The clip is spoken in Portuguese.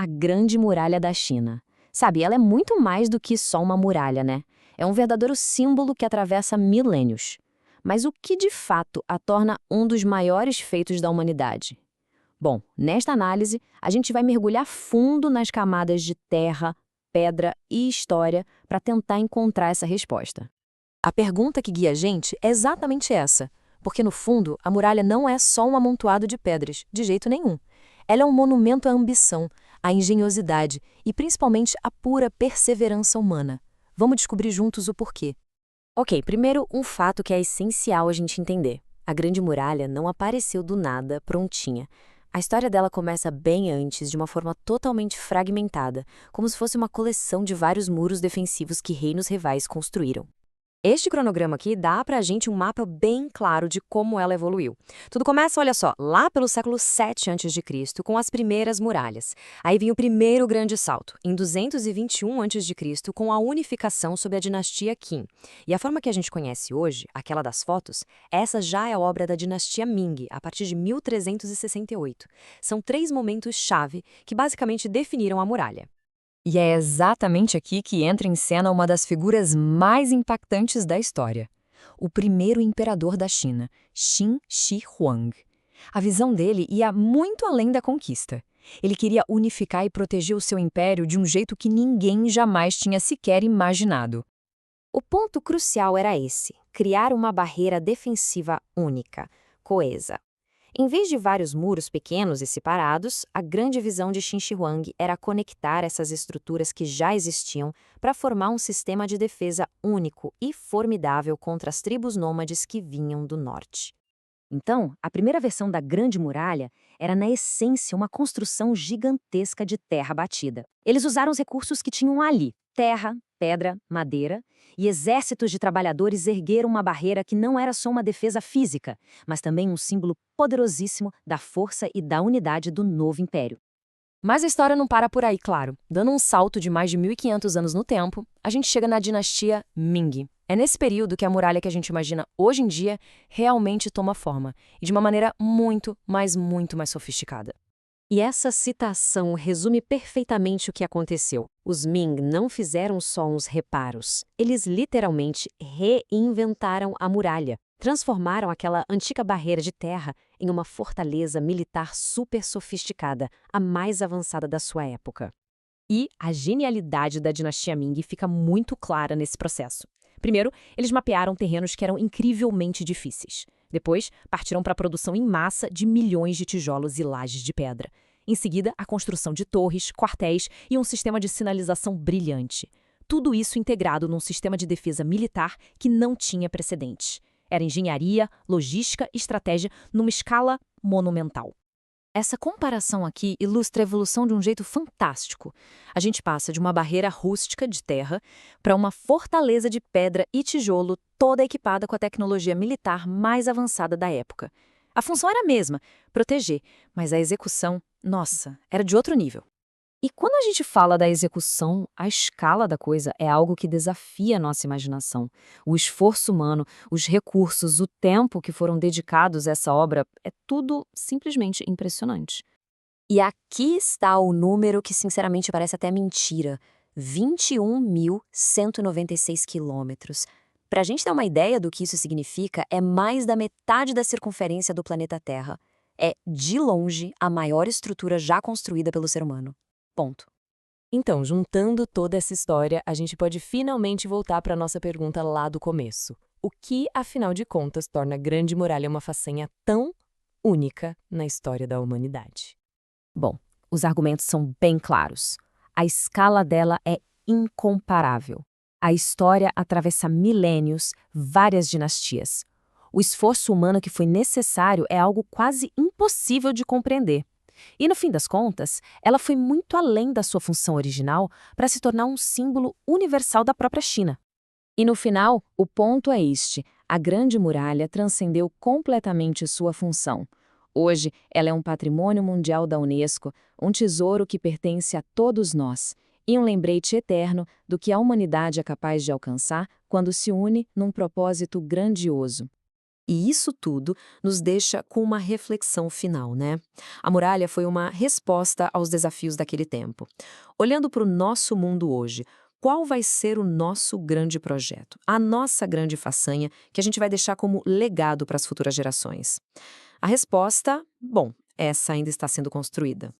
a Grande Muralha da China. Sabe, ela é muito mais do que só uma muralha, né? É um verdadeiro símbolo que atravessa milênios. Mas o que de fato a torna um dos maiores feitos da humanidade? Bom, nesta análise, a gente vai mergulhar fundo nas camadas de terra, pedra e história para tentar encontrar essa resposta. A pergunta que guia a gente é exatamente essa, porque no fundo a muralha não é só um amontoado de pedras, de jeito nenhum. Ela é um monumento à ambição, à engenhosidade e principalmente à pura perseverança humana. Vamos descobrir juntos o porquê. Ok, primeiro um fato que é essencial a gente entender. A Grande Muralha não apareceu do nada, prontinha. A história dela começa bem antes, de uma forma totalmente fragmentada, como se fosse uma coleção de vários muros defensivos que reinos rivais construíram. Este cronograma aqui dá pra gente um mapa bem claro de como ela evoluiu. Tudo começa, olha só, lá pelo século 7 a.C., com as primeiras muralhas. Aí vem o primeiro grande salto, em 221 a.C., com a unificação sob a dinastia Qin. E a forma que a gente conhece hoje, aquela das fotos, essa já é obra da dinastia Ming, a partir de 1368. São 3 momentos-chave que basicamente definiram a muralha. E é exatamente aqui que entra em cena uma das figuras mais impactantes da história. O primeiro imperador da China, Qin Shi Huang. A visão dele ia muito além da conquista. Ele queria unificar e proteger o seu império de um jeito que ninguém jamais tinha sequer imaginado. O ponto crucial era esse: criar uma barreira defensiva única, coesa. Em vez de vários muros pequenos e separados, a grande visão de Qin Shi Huang era conectar essas estruturas que já existiam para formar um sistema de defesa único e formidável contra as tribos nômades que vinham do norte. Então, a primeira versão da Grande Muralha era, na essência, uma construção gigantesca de terra batida. Eles usaram os recursos que tinham ali: terra, pedra, madeira, e exércitos de trabalhadores ergueram uma barreira que não era só uma defesa física, mas também um símbolo poderosíssimo da força e da unidade do novo império. Mas a história não para por aí, claro. Dando um salto de mais de 1500 anos no tempo, a gente chega na dinastia Ming. É nesse período que a muralha que a gente imagina hoje em dia realmente toma forma, e de uma maneira muito mais sofisticada. E essa citação resume perfeitamente o que aconteceu. Os Ming não fizeram só uns reparos. Eles literalmente reinventaram a muralha. Transformaram aquela antiga barreira de terra em uma fortaleza militar super sofisticada, a mais avançada da sua época. E a genialidade da dinastia Ming fica muito clara nesse processo. Primeiro, eles mapearam terrenos que eram incrivelmente difíceis. Depois, partiram para a produção em massa de milhões de tijolos e lajes de pedra. Em seguida, a construção de torres, quartéis e um sistema de sinalização brilhante. Tudo isso integrado num sistema de defesa militar que não tinha precedentes. Era engenharia, logística e estratégia numa escala monumental. Essa comparação aqui ilustra a evolução de um jeito fantástico. A gente passa de uma barreira rústica de terra para uma fortaleza de pedra e tijolo toda equipada com a tecnologia militar mais avançada da época. A função era a mesma, proteger, mas a execução, nossa, era de outro nível. E quando a gente fala da execução, a escala da coisa é algo que desafia a nossa imaginação. O esforço humano, os recursos, o tempo que foram dedicados a essa obra, é tudo simplesmente impressionante. E aqui está o número que sinceramente parece até mentira: 21.196 quilômetros. Para a gente ter uma ideia do que isso significa, é mais da metade da circunferência do planeta Terra. É, de longe, a maior estrutura já construída pelo ser humano. Ponto. Então, juntando toda essa história, a gente pode finalmente voltar para a nossa pergunta lá do começo. O que, afinal de contas, torna a Grande Muralha uma façanha tão única na história da humanidade? Bom, os argumentos são bem claros. A escala dela é incomparável. A história atravessa milênios, várias dinastias. O esforço humano que foi necessário é algo quase impossível de compreender. E, no fim das contas, ela foi muito além da sua função original para se tornar um símbolo universal da própria China. E, no final, o ponto é este: a Grande Muralha transcendeu completamente sua função. Hoje, ela é um patrimônio mundial da Unesco, um tesouro que pertence a todos nós, e um lembrete eterno do que a humanidade é capaz de alcançar quando se une num propósito grandioso. E isso tudo nos deixa com uma reflexão final, né? A muralha foi uma resposta aos desafios daquele tempo. Olhando para o nosso mundo hoje, qual vai ser o nosso grande projeto, a nossa grande façanha que a gente vai deixar como legado para as futuras gerações? A resposta, bom, essa ainda está sendo construída.